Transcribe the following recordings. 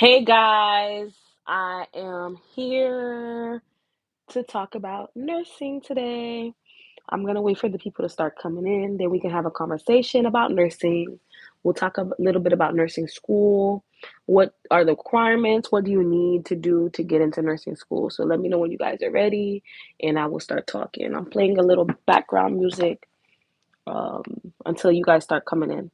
Hey guys, I am here to talk about nursing today. I'm gonna wait for the people to start coming in, then we can have a conversation about nursing. We'll talk a little bit about nursing school. What are the requirements? What do you need to do to get into nursing school? So let me know when you guys are ready, and I will start talking. I'm playing a little background music um, until you guys start coming in.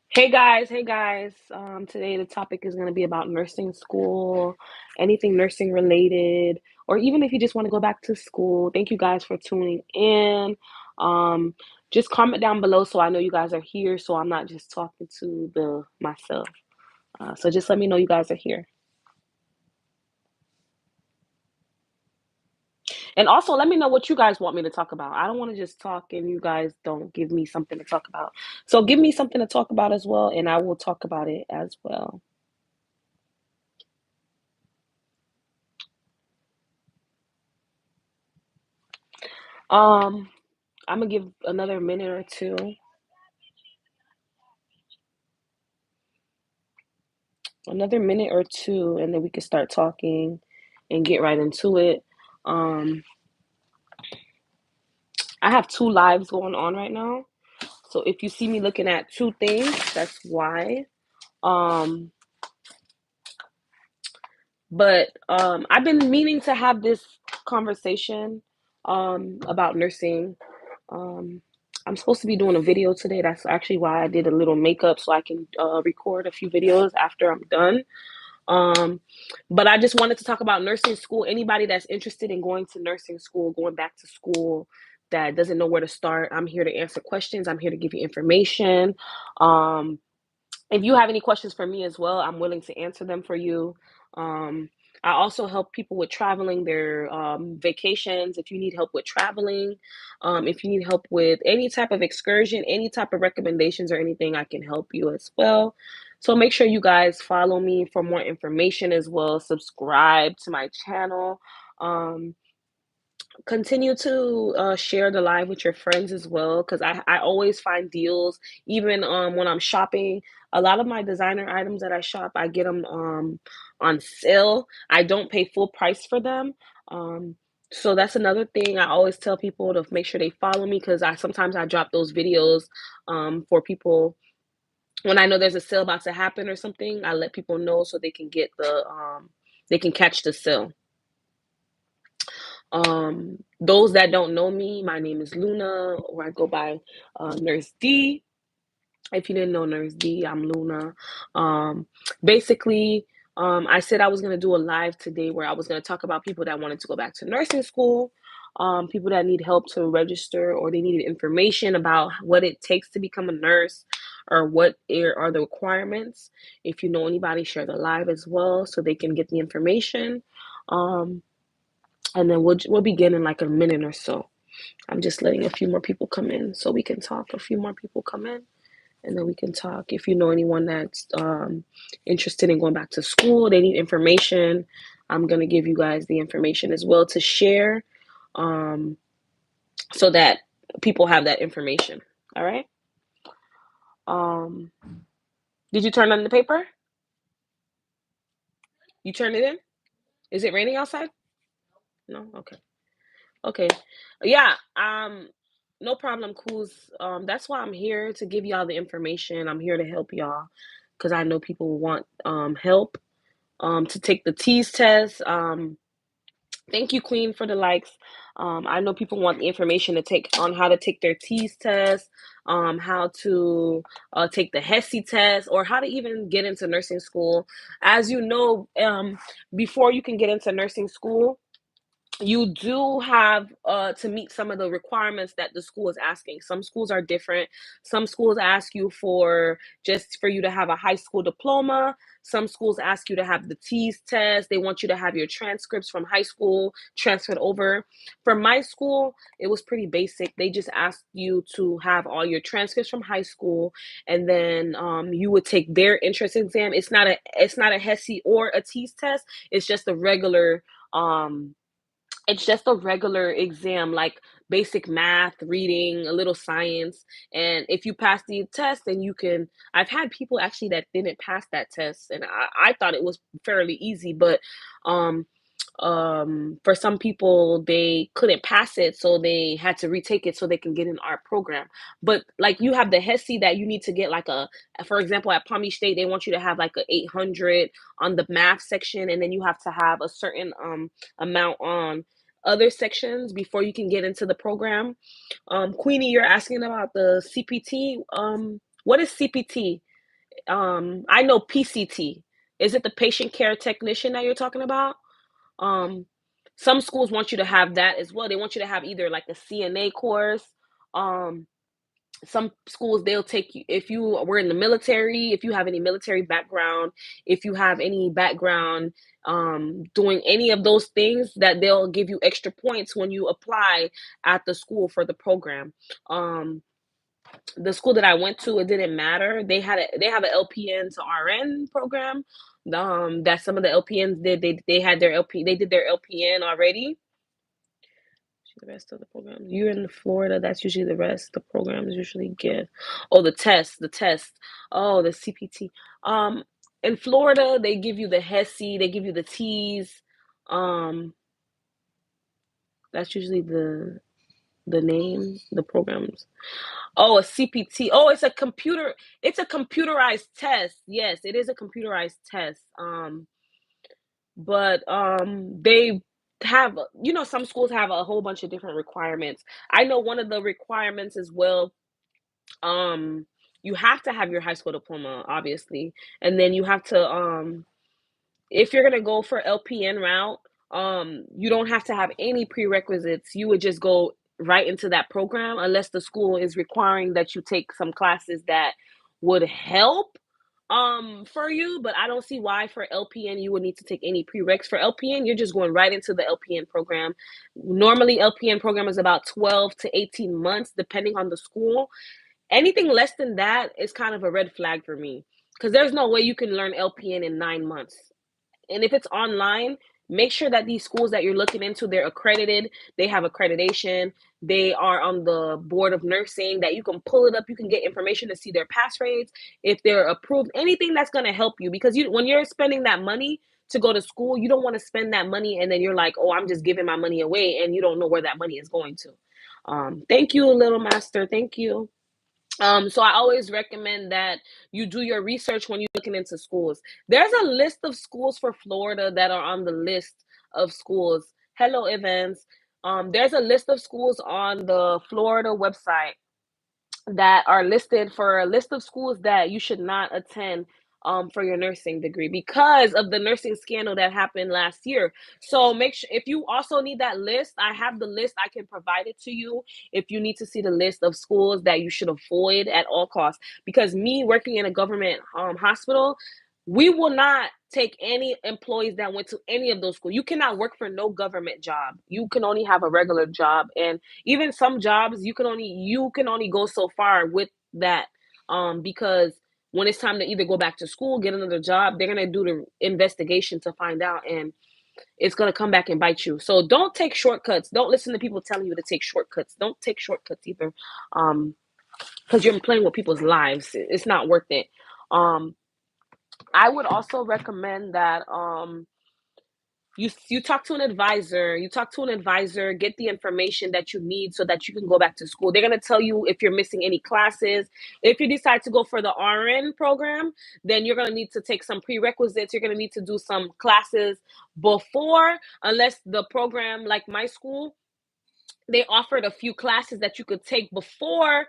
Hey guys. Today the topic is going to be about nursing school, anything nursing related, or even if you just want to go back to school. Thank you guys for tuning in. Um, just comment down below so I know you guys are here, so I'm not just talking to the myself. So just let me know you guys are here. And also let me know what you guys want me to talk about. I don't want to just talk and you guys don't give me something to talk about. So give me something to talk about as well, and I will talk about it as well. Um, I'm gonna give another minute or two, and then we can start talking and get right into it. Um, I have two lives going on right now, so if you see me looking at two things, that's why. Um, but I've been meaning to have this conversation about nursing. Um, I'm supposed to be doing a video today. That's actually why I did a little makeup so I can record a few videos after I'm done. Um, but I just wanted to talk about nursing school. Anybody that's interested in going to nursing school, going back to school, that doesn't know where to start, I'm here to answer questions. I'm here to give you information. Um, if you have any questions for me as well, I'm willing to answer them for you. Um, I also help people with traveling their vacations. If you need help with traveling, if you need help with any type of excursion, any type of recommendations or anything, I can help you as well. So make sure you guys follow me for more information as well. Subscribe to my channel. Um, Continue to share the live with your friends as well, because I always find deals even when I'm shopping. A lot of my designer items that I shop, I get them on sale. I don't pay full price for them. So that's another thing I always tell people to make sure they follow me, because I drop those videos for people when I know there's a sale about to happen or something. I let people know so they can get they can catch the sale. Those that don't know me, my name is Luna, or I go by Nurse D. If you didn't know Nurse D, I'm Luna. Um, basically, I said I was going to do a live today where I was going to talk about people that wanted to go back to nursing school, people that need help to register, or they needed information about what it takes to become a nurse, or are the requirements. If you know anybody, share the live as well so they can get the information. Um, and then we'll begin in like a minute or so. I'm just letting a few more people come in so we can talk. A few more people come in, and then we can talk. If you know anyone that's interested in going back to school, they need information, I'm gonna give you guys the information as well to share, um, so that people have that information. All right. Um, did you turn on the paper? You turned it in? Is it raining outside? No. Okay. Okay. Yeah. No problem, Coos. That's why I'm here to give y'all the information. I'm here to help y'all because I know people want help to take the T's test. Thank you, Queen, for the likes. I know people want the information to take on how to take their T's test, how to take the HESI test, or how to even get into nursing school. As you know, before you can get into nursing school, you do have to meet some of the requirements that the school is asking. Some schools are different. Some schools ask you for just for you to have a high school diploma. Some schools ask you to have the T's test. They want you to have your transcripts from high school transferred over. For my school, it was pretty basic. They just asked you to have all your transcripts from high school, and then you would take their entrance exam. It's not a HESI or a T's test. It's just a regular um, it's just a regular exam, like basic math, reading, a little science. And if you pass the test, then you can. I've had people actually that didn't pass that test, and I thought it was fairly easy, but um, for some people they couldn't pass it, so they had to retake it so they can get in our program. But like you have the HESI that you need to get like for example, at Palm Beach State, they want you to have like a 800 on the math section, and then you have to have a certain amount on other sections before you can get into the program. Queenie, you're asking about the CPT. What is CPT? I know PCT. Is it the patient care technician that you're talking about? Um, some schools want you to have that as well. They want you to have either like a CNA course. Um, some schools they'll take you if you were in the military, if you have any military background, if you have any background doing any of those things, that they'll give you extra points when you apply at the school for the program. um the school that I went to, it didn't matter. They have an LPN to RN program. That some of the LPNs did. They had their LP. They did their LPN already. The rest of the programs. You're in Florida. That's usually the rest. The programs usually get. Oh, the test. Oh, the CPT. In Florida, they give you the HESI. They give you the T's. Um, that's usually the name, the programs. Oh, a CPT. Oh, it's a computer. It's a computerized test. Yes, it is a computerized test. But they have, some schools have a whole bunch of different requirements. I know one of the requirements as well. Um, you have to have your high school diploma, obviously, and then you have to if you're gonna go for LPN route, you don't have to have any prerequisites. You would just go right into that program unless the school is requiring that you take some classes that would help for you. But I don't see why for LPN you would need to take any prereqs. For LPN, you're just going right into the LPN program. Normally LPN program is about 12 to 18 months depending on the school. Anything less than that is kind of a red flag for me because there's no way you can learn LPN in 9 months. And if it's online, make sure that these schools that you're looking into, they're accredited, they have accreditation, they are on the board of nursing, that you can pull it up, you can get information to see their pass rates, if they're approved, anything that's going to help you. Because when you're spending that money to go to school, you don't want to spend that money and then you're like, oh, I'm just giving my money away, and you don't know where that money is going to. Thank you, little master. Thank you. So I always recommend that you do your research when you're looking into schools. There's a list of schools for Florida that are on the list of schools. Hello, Evans. There's a list of schools on the Florida website that are listed for a list of schools that you should not attend for your nursing degree because of the nursing scandal that happened last year. So make sure, if you also need that list, I have the list. I can provide it to you if you need to see the list of schools that you should avoid at all costs. Because me working in a government hospital, we will not take any employees that went to any of those schools. You cannot work for no government job. You can only have a regular job, and even some jobs you can only go so far with that, because when it's time to either go back to school, get another job, they're going to do the investigation to find out, and it's going to come back and bite you. So don't take shortcuts. Don't listen to people telling you to take shortcuts. Don't take shortcuts either, because you're playing with people's lives. It's not worth it. um I would also recommend that you talk to an advisor, get the information that you need so that you can go back to school. They're going to tell you if you're missing any classes. If you decide to go for the RN program, then you're going to need to take some prerequisites. You're going to need to do some classes before, unless the program, like my school, they offered a few classes that you could take before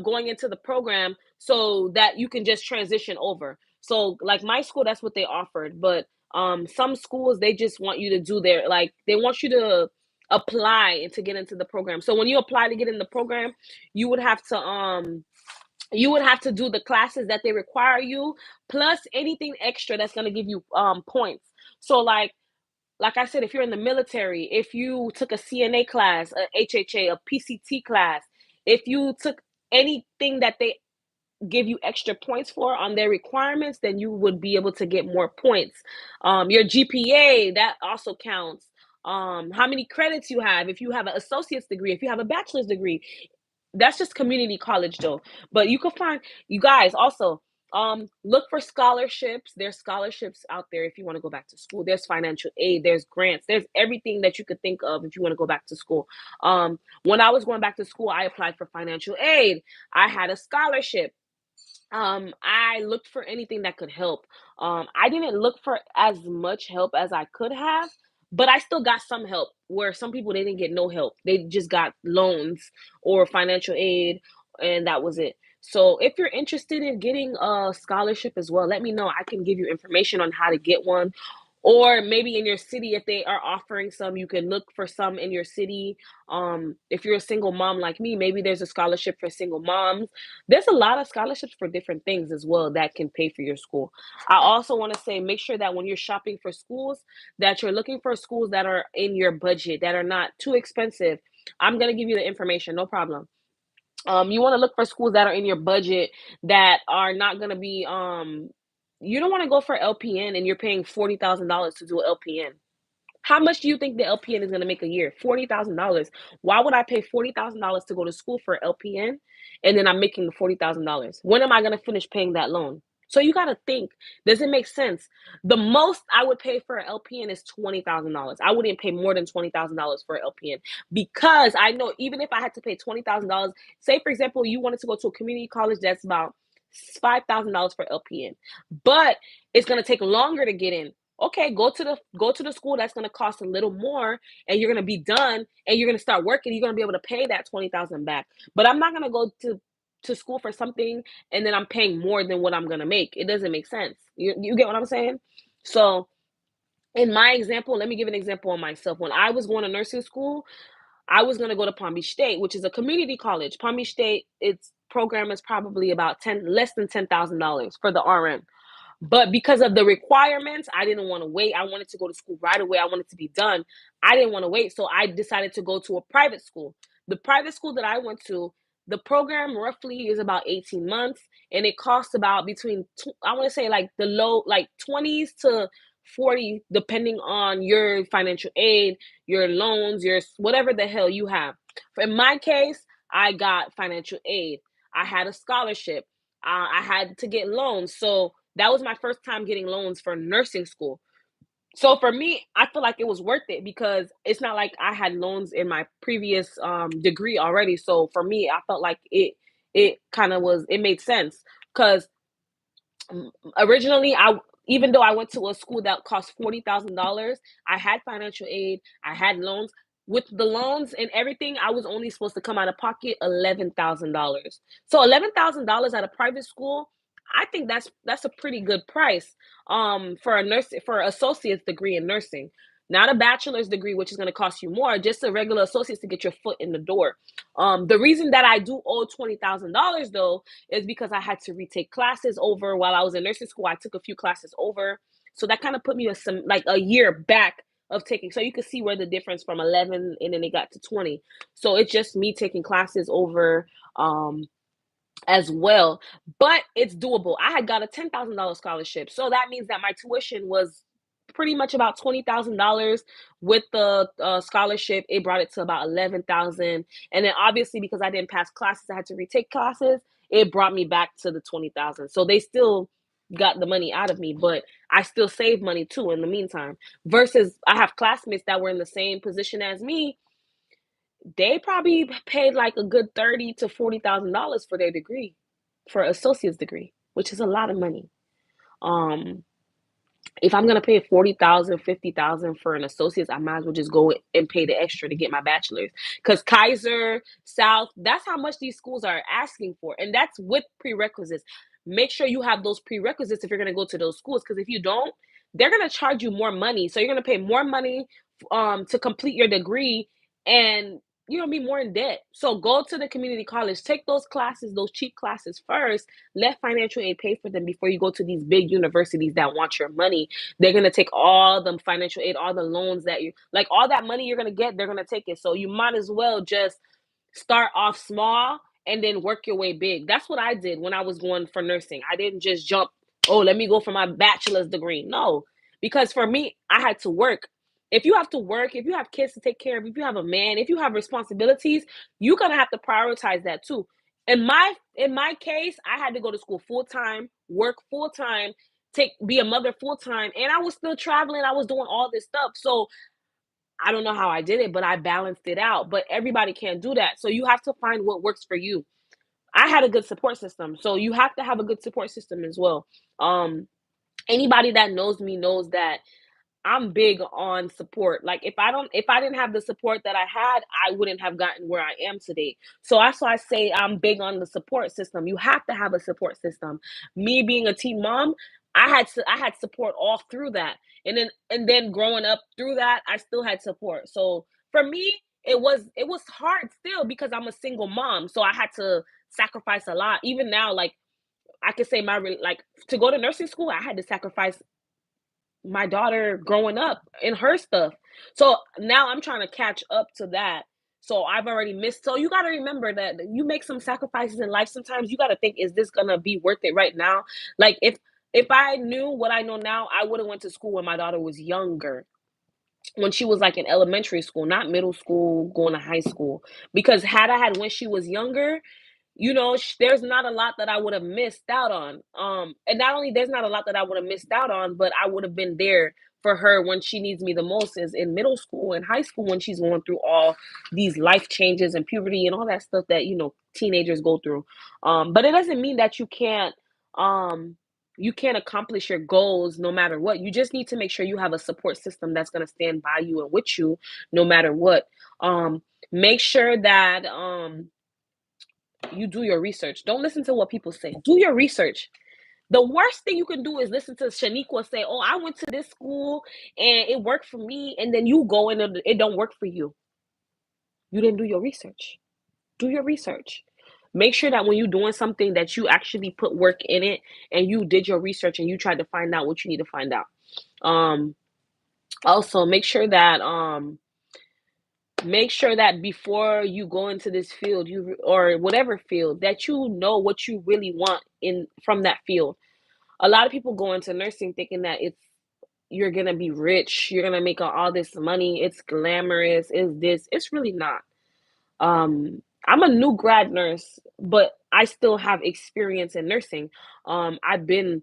going into the program so that you can just transition over. So like my school, that's what they offered. But some schools, they just want you to do their, like, they want you to apply and to get into the program. So when you apply to get in the program, you would have to do the classes that they require you, plus anything extra that's going to give you points. So like I said, if you're in the military, if you took a CNA class, a HHA, a PCT class, if you took anything that they give you extra points for on their requirements, then you would be able to get more points. Your GPA, that also counts. How many credits you have, if you have an associate's degree, if you have a bachelor's degree. That's just community college though. But you can find, you guys also look for scholarships. There's scholarships out there if you want to go back to school. There's financial aid, there's grants, there's everything that you could think of if you want to go back to school. When I was going back to school, I applied for financial aid. I had a scholarship. I looked for anything that could help. I didn't look for as much help as I could have, but I still got some help, where some people, they didn't get no help. They just got loans or financial aid, and that was it. So if you're interested in getting a scholarship as well, let me know. I can give you information on how to get one. Or maybe in your city, if they are offering some, you can look for some in your city. If you're a single mom like me, maybe there's a scholarship for single moms. There's a lot of scholarships for different things as well that can pay for your school. I also want to say, make sure that when you're shopping for schools, that you're looking for schools that are in your budget, that are not too expensive. I'm going to give you the information, no problem. You want to look for schools that are in your budget, that are not going to be, you don't want to go for LPN and you're paying $40,000 to do LPN. How much do you think the LPN is going to make a year? $40,000. Why would I pay $40,000 to go to school for LPN and then I'm making the $40,000? When am I going to finish paying that loan? So you got to think, does it make sense? The most I would pay for an LPN is $20,000. I wouldn't pay more than $20,000 for an LPN, because I know even if I had to pay $20,000, say for example, you wanted to go to a community college that's about $5,000 for LPN, but it's going to take longer to get in. Okay, go to the school that's going to cost a little more, and you're going to be done, and you're going to start working. You're going to be able to pay that 20,000 back. But I'm not going to go to school for something and then I'm paying more than what I'm going to make. It doesn't make sense. You get what I'm saying? So in my example, let me give an example on myself. When I was going to nursing school, I was going to go to Palm Beach State, which is a community college. Palm Beach State, its program is probably about less than $10,000 for the RN. But because of the requirements, I didn't want to wait. I wanted to go to school right away. I wanted to be done. I didn't want to wait. So I decided to go to a private school. The private school that I went to, the program roughly is about 18 months, and it costs about between, I want to say like the low, like 20s to 40, depending on your financial aid, your loans, your whatever the hell you have. In my case, I got financial aid. I had a scholarship. I had to get loans. So that was my first time getting loans for nursing school. So for me, I feel like it was worth it, because it's not like I had loans in my previous degree already. So for me, I felt like it kind of was, it made sense, because originally, I even though I went to a school that cost $40,000, I had financial aid, I had loans. With the loans and everything, I was only supposed to come out of pocket $11,000. So $11,000 at a private school, I think that's a pretty good price for a nurse, for an associate's degree in nursing. Not a bachelor's degree, which is going to cost you more, just a regular associate's to get your foot in the door. The reason that I do owe $20,000 though is because I had to retake classes over while I was in nursing school. I took a few classes over. So that kind of put me some like a year back of taking. So you can see where the difference from 11 and then it got to 20. So it's just me taking classes over as well, but it's doable. I had got a $10,000 scholarship. So that means that my tuition was pretty much about $20,000. With the scholarship, it brought it to about 11,000. And then obviously, because I didn't pass classes, I had to retake classes. It brought me back to the 20,000. So they still got the money out of me, but I still save money too in the meantime. Versus I have classmates that were in the same position as me, they probably paid like a good $30,000 to $40,000 for their degree, for associate's degree, which is a lot of money. Um, if I'm gonna pay 40,000, 50,000 for an associate's, I might as well just go and pay the extra to get my bachelor's. Because Kaiser, South, that's how much these schools are asking for, and that's with prerequisites. Make sure you have those prerequisites if you're gonna go to those schools. Because if you don't, they're gonna charge you more money. So you're gonna pay more money to complete your degree, and you're gonna be more in debt. So go to the community college, take those classes, those cheap classes first. Let financial aid pay for them before you go to these big universities that want your money. They're gonna take all the financial aid, all the loans that you like, all that money you're gonna get, they're gonna take it. So you might as well just start off small and then work your way big. That's what I did when I was going for nursing. I didn't just jump, oh, let me go for my bachelor's degree. No, because for me, I had to work. If you have to work, if you have kids to take care of, if you have a man, if you have responsibilities, you're gonna have to prioritize that too. In my case, I had to go to school full time, work full time, take be a mother full time, and I was still traveling. I was doing all this stuff. So I don't know how I did it, but I balanced it out. But everybody can't do that. So you have to find what works for you. I had a good support system. So you have to have a good support system as well. Um, Anybody that knows me knows that I'm big on support. Like if I didn't have the support that I had, I wouldn't have gotten where I am today. So that's why I say I'm big on the support system. You have to have a support system. Me being a teen mom, I had support all through that. And then growing up through that, I still had support. So for me, it was hard still because I'm a single mom. So I had to sacrifice a lot. Even now, like I could say like to go to nursing school, I had to sacrifice my daughter growing up and her stuff. So now I'm trying to catch up to that. So I've already missed. So you got to remember that you make some sacrifices in life. Sometimes you got to think, is this going to be worth it right now? Like if I knew what I know now, I would have went to school when my daughter was younger, when she was like in elementary school, not middle school, going to high school. Because had I had when she was younger, there's not a lot that I would have missed out on. And not only there's not a lot that I would have missed out on, but I would have been there for her when she needs me the most, is in middle school and high school when she's going through all these life changes and puberty and all that stuff that teenagers go through. But it doesn't mean that um you can't accomplish your goals no matter what. You just need to make sure you have a support system that's going to stand by you and with you no matter what. Make sure that you do your research. Don't listen to what people say. Do your research. The worst thing you can do is listen to Shaniqua say, "Oh, I went to this school and it worked for me," and then you go and it don't work for you. You didn't do your research. Do your research. Make sure that when you're doing something that you actually put work in it and you did your research and you tried to find out what you need to find out. Um, Also make sure that before you go into this field, or whatever field, that you know what you really want in from that field. A lot of people go into nursing thinking that you're gonna be rich, you're gonna make all this money, it's glamorous, it's really not. I'm a new grad nurse, but I still have experience in nursing. I've been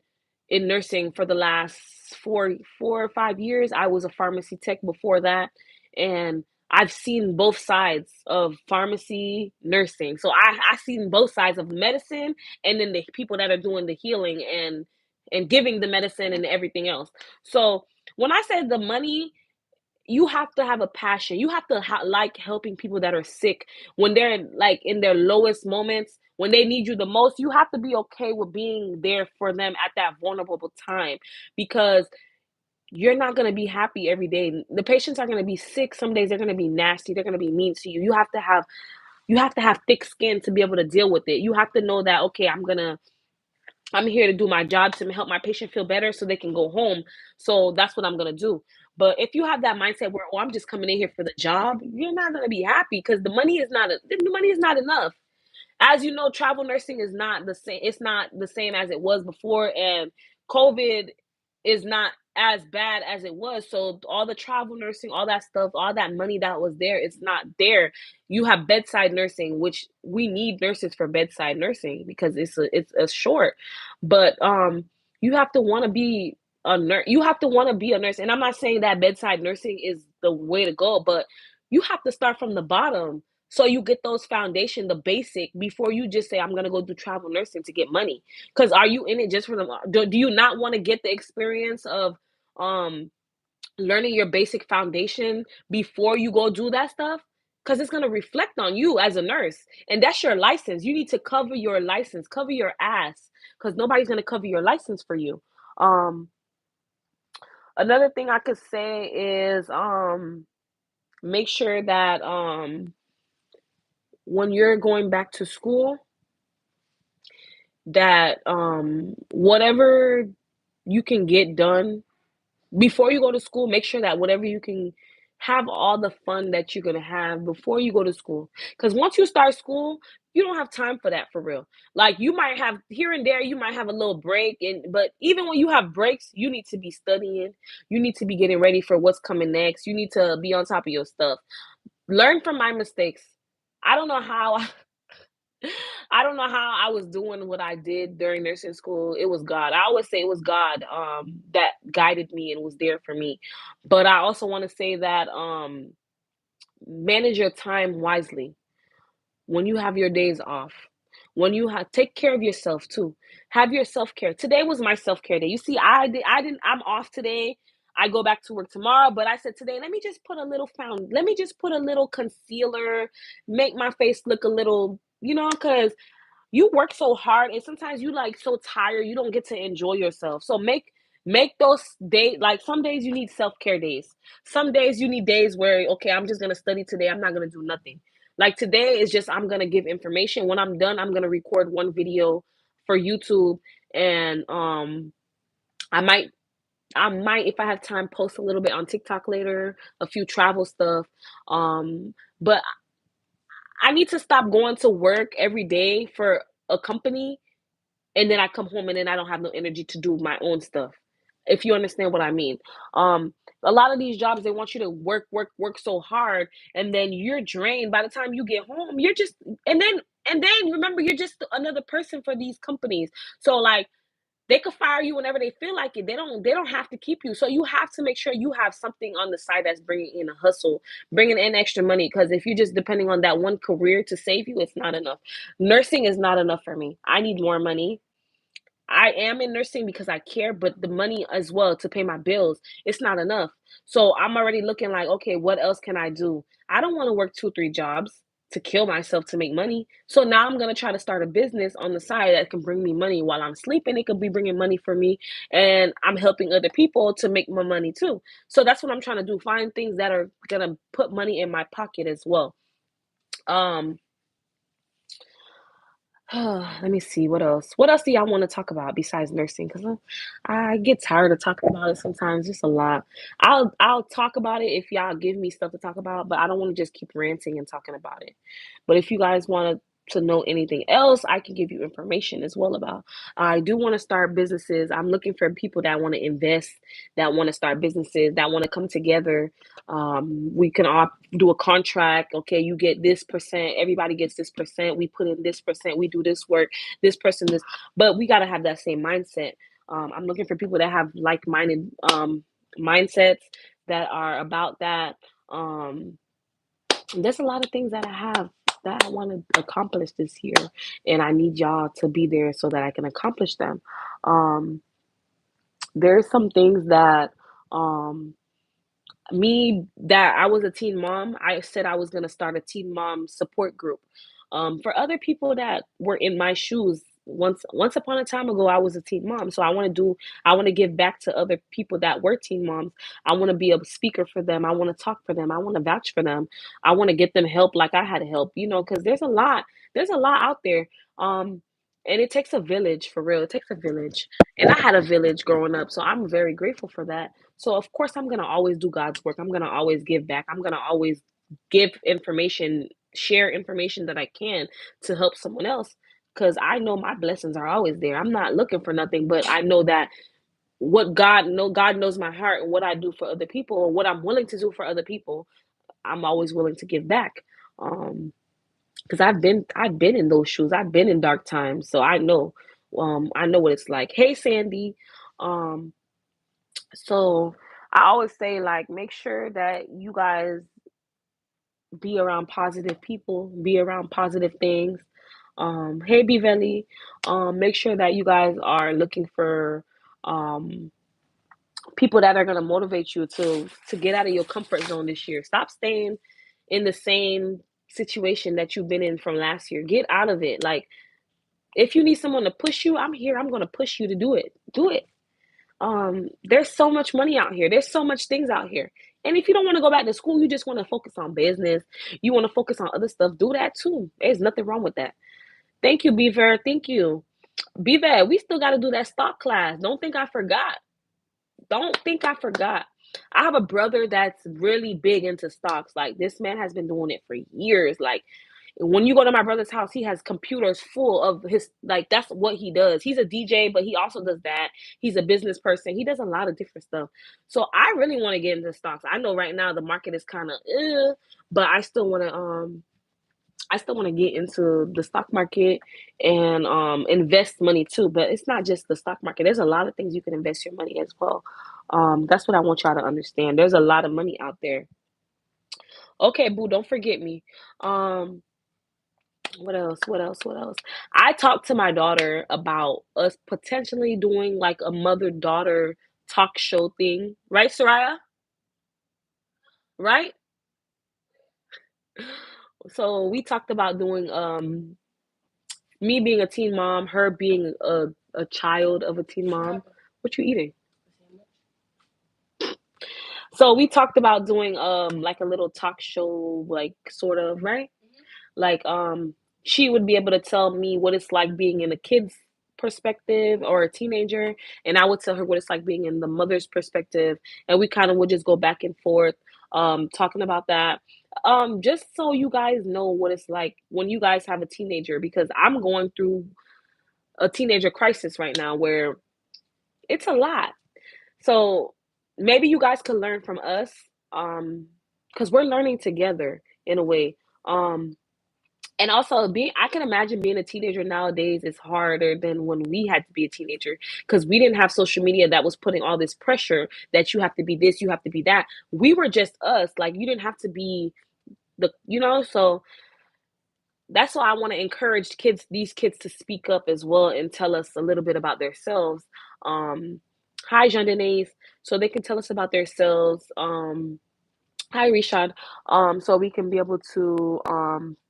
in nursing for the last 4 or 5 years. I was a pharmacy tech before that, and I've seen both sides of pharmacy nursing. So I've seen both sides of medicine, and then the people that are doing the healing and giving the medicine and everything else. So when I said the money, you have to have a passion. You have to like helping people that are sick when they're like in their lowest moments, when they need you the most. You have to be okay with being there for them at that vulnerable time, because you're not going to be happy every day. The patients are going to be sick. Some days they're going to be nasty. They're going to be mean to you. You have to have thick skin to be able to deal with it. You have to know that, okay, I'm here to do my job to help my patient feel better so they can go home. So that's what I'm going to do. But if you have that mindset where, oh, I'm just coming in here for the job, you're not going to be happy, because the money is not enough. As you know, travel nursing is not the same. It's not the same as it was before, and COVID is not as bad as it was. So all the travel nursing, all that stuff, all that money that was there, it's not there. You have bedside nursing, which we need nurses for bedside nursing because it's a short. But You have to want to be a nurse. You have to want to be a nurse. And I'm not saying that bedside nursing is the way to go, but you have to start from the bottom. So you get those foundation, the basic, before you just say, I'm going to go do travel nursing to get money. Because are you in it just for the, do you not want to get the experience of, um, learning your basic foundation before you go do that stuff? Because it's going to reflect on you as a nurse, and that's your license. You need to cover your license, cover your ass, because nobody's going to cover your license for you. um Another thing I could say is, make sure that, when you're going back to school, that, whatever you can get done before you go to school, make sure that whatever you can, have all the fun that you're gonna have before you go to school. Because once you start school, you don't have time for that for real. Like, you might have here and there, you might have a little break, and but even when you have breaks, you need to be studying. You need to be getting ready for what's coming next. You need to be on top of your stuff. Learn from my mistakes. I don't know how I don't know how I was doing what I did during nursing school. It was God. I always say it was God, that guided me and was there for me. But I also want to say that, manage your time wisely when you have your days off. When you have, take care of yourself too. Have your self care. Today was my self care day. You see, I didn't. I'm off today. I go back to work tomorrow, but I said today, let me just put a little let me just put a little concealer, make my face look a little, because you work so hard and sometimes you like so tired you don't get to enjoy yourself. So make those days, like some days you need self-care days. Some days you need days where, okay, I'm just gonna study today, I'm not gonna do nothing. Like today is just, I'm gonna give information. When I'm done, I'm gonna record one video for YouTube, and I might if I have time, post a little bit on TikTok later, a few travel stuff. But I need to stop going to work every day for a company, and then I come home and then I don't have no energy to do my own stuff. If you understand what I mean. Um, a lot of these jobs, they want you to work, work, work so hard, and then you're drained. By the time you get home, you're just, and then remember, you're just another person for these companies. So like, they could fire you whenever they feel like it. They don't have to keep you. So you have to make sure you have something on the side that's bringing in a hustle, bringing in extra money. Because if you're just depending on that one career to save you, it's not enough. Nursing is not enough for me. I need more money. I am in nursing because I care, but the money as well to pay my bills, it's not enough. So I'm already looking like, okay, what else can I do? I don't want to work two, three jobs to kill myself to make money. So now I'm going to try to start a business on the side that can bring me money while I'm sleeping. It could be bringing money for me, and I'm helping other people to make more money too. So that's what I'm trying to do. Find things that are going to put money in my pocket as well. Um, Let me see what else. What else do y'all want to talk about besides nursing? Because I get tired of talking about it sometimes. It's a lot. I'll talk about it if y'all give me stuff to talk about, but I don't want to just keep ranting and talking about it. But if you guys want to know anything else, I can give you information as well about. I do want to start businesses. I'm looking for people that want to invest, that want to start businesses, that want to come together. We can all do a contract. Okay, you get this percent, everybody gets this percent. We put in this percent, we do this work, this person this, but we got to have that same mindset. I'm looking for people that have like-minded mindsets that are about that. Um, there's a lot of things that I have that I want to accomplish this year, and I need y'all to be there so that I can accomplish them. Um, there's some things that, um, me that I was a teen mom, I said I was going to start a teen mom support group. For other people that were in my shoes, once upon a time ago, I was a teen mom. So I want to give back to other people that were teen moms. I want to be a speaker for them. I want to talk for them. I want to vouch for them. I want to get them help like I had help, because there's a lot out there. And it takes a village, for real. It takes a village. And I had a village growing up, so I'm very grateful for that. So of course I'm gonna always do God's work. I'm gonna always give back. I'm gonna always give information, share information that I can to help someone else. Cause I know my blessings are always there. I'm not looking for nothing, but I know that God knows my heart and what I do for other people, or what I'm willing to do for other people. I'm always willing to give back. Um, because I've been in those shoes. I've been in dark times, so I know. I know what it's like. Hey, Sandy. Um, so I always say, like, make sure that you guys be around positive people, be around positive things. Hey, Bivelli. Make sure that you guys are looking for um, people that are going to motivate you to get out of your comfort zone this year. Stop staying in the same situation that you've been in from last year. Get out of it. Like, if you need someone to push you, I'm here. I'm going to push you to do it. Do it. There's so much money out here. There's so much things out here. And if you don't want to go back to school, you just want to focus on business. You want to focus on other stuff. Do that too. There's nothing wrong with that. Thank you, Beaver. Thank you. Beaver, we still got to do that stock class. Don't think I forgot. Don't think I forgot. I have a brother that's really big into stocks. Like, this man has been doing it for years. Like, when you go to my brother's house, he has computers full of his, like, that's what he does. He's a DJ, but he also does that. He's a business person. He does a lot of different stuff. So I really want to get into stocks. I know right now the market is kind of but I still want to get into the stock market and invest money too. But it's not just the stock market. There's a lot of things you can invest your money as well. That's what I want y'all to understand. There's a lot of money out there. Okay, boo, don't forget me. Um, what else? What else? What else? I talked to my daughter about us potentially doing like a mother-daughter talk show thing, right, Soraya? Right? So we talked about doing me being a teen mom, her being a child of a teen mom. What you eating? So we talked about doing like a little talk show, like, sort of, right? Like, she would be able to tell me what it's like being in a kid's perspective or a teenager, and I would tell her what it's like being in the mother's perspective, and we kind of would just go back and forth talking about that. Just so you guys know what it's like when you guys have a teenager, because I'm going through a teenager crisis right now where it's a lot. So maybe you guys could learn from us, because we're learning together in a way. Um, and also, being I can imagine being a teenager nowadays is harder than when we had to be a teenager, because we didn't have social media that was putting all this pressure that you have to be this, you have to be that. We were just us. Like, you didn't have to be so that's why I want to encourage these kids to speak up as well and tell us a little bit about themselves. Um, Hi, Jean Denise. So they can tell us about themselves. Hi, Rishad. So we can be able to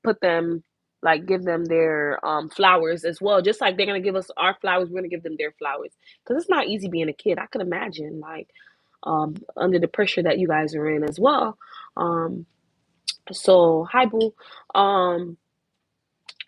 put them, like, give them their flowers as well. Just like they're gonna give us our flowers, we're gonna give them their flowers. Because it's not easy being a kid. I can imagine, like, under the pressure that you guys are in as well. So hi, boo. Um,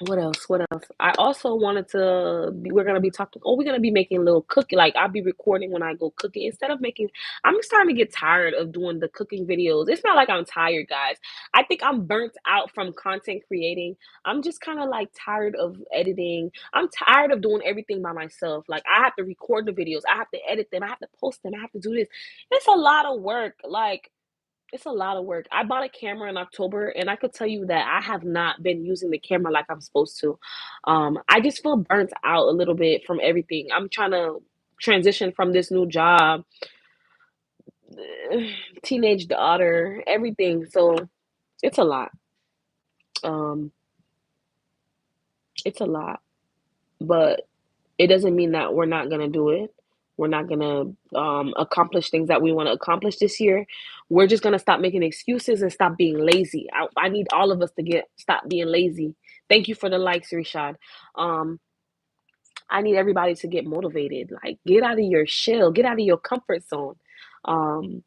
what else? What else? I also wanted to be, we're gonna be talking, oh, we're gonna be making a little cookie. Like, I'll be recording when I go cooking instead of making, I'm starting to get tired of doing the cooking videos. It's not like I'm tired, guys. I think I'm burnt out from content creating. I'm just kind of like tired of editing. I'm tired of doing everything by myself. Like, I have to record the videos, I have to edit them, I have to post them, I have to do this. It's a lot of work. Like, it's a lot of work. I bought a camera in October, and I could tell you that I have not been using the camera like I'm supposed to. I just feel burnt out a little bit from everything. I'm trying to transition from this new job, teenage daughter, everything. So it's a lot. Um, it's a lot, but it doesn't mean that we're not gonna do it. We're not gonna accomplish things that we want to accomplish this year. We're just gonna stop making excuses and stop being lazy. I need all of us to stop being lazy. Thank you for the likes, Rishad. Um, I need everybody to get motivated. Like, get out of your shell, get out of your comfort zone. Um,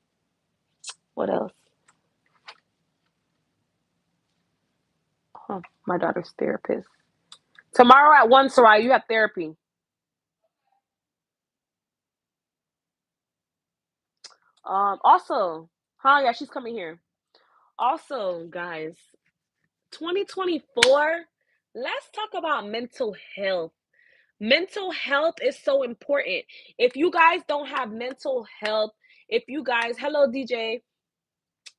what else? Huh, my daughter's therapist. Tomorrow at 1, Soraya, you have therapy. Also, huh? Yeah, she's coming here. Also, guys, 2024, let's talk about mental health. Mental health is so important. If you guys don't have mental health, if you guys, hello, DJ.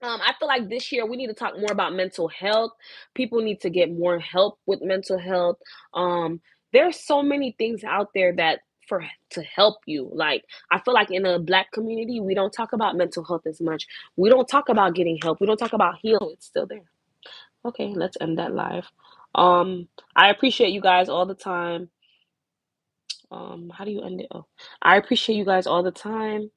I feel like this year we need to talk more about mental health. People need to get more help with mental health. Um, there's so many things out there that for to help you. Like, I feel like in the Black community, we don't talk about mental health as much. We don't talk about getting help. We don't talk about healing. It's still there. Okay, let's end that live. I appreciate you guys all the time. How do you end it? Oh, I appreciate you guys all the time.